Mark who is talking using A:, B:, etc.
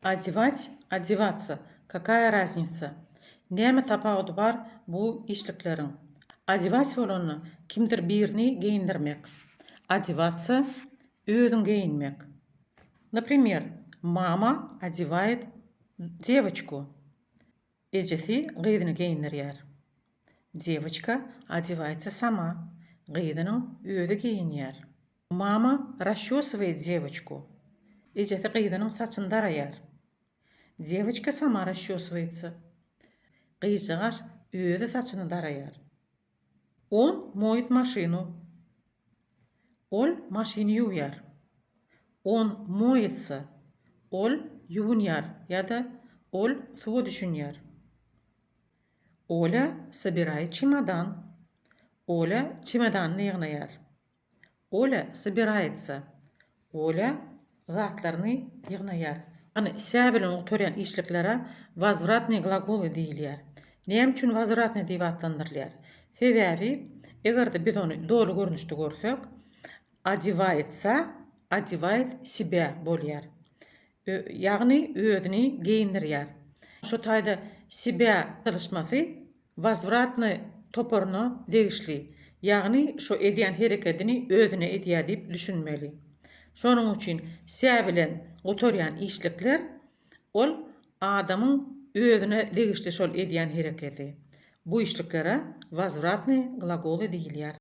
A: Одевать, одеваться. Какая разница? Näme tapawudy bar bu işlikleriň? Одевать bolany kimdir birini giyindirmek. Одеваться özüň giyinmek. Например, мама одевает девочку. Ejesi gyzyny giyindirýär. Девочка одевается сама. Gyzynyň özü giyinýär. Мама расчесывает девочку. Ejesi gyzynyň saçyny daraýar. Девочка сама расчесывается. Gyzjygaç özü saçyny daraýar. Он моет машину. Ol maşyny ýuwýar. Он моется. Ol ýuwunýar ýa-da ol suwa düşünýär. Оля собирает чемодан. Оля чемоданny ýygnaýar. Оля собирается. Оля zatlaryny ýygnaýar. Ana ise bilen oturýan işliklere возвратный глаголы diýilýär. Näme üçin возвратный diýip atlandyrylýar? Sebäbi egerde biz ony dolu görnüşde görsek, одевается, одевает себя bolýar. Ýagny özüni giyindirýär. Şo taýda себя çalışmasy возвратный toparyna degişli. Ýagny şo edýän hereketini özüne edýär diýip düşünmeli. Şonuň üçin ся bilen oturýan işlikler ol adamyň özüne degişli şol edýän hereketi. Bu işliklere возвратный глаголы diýilýär.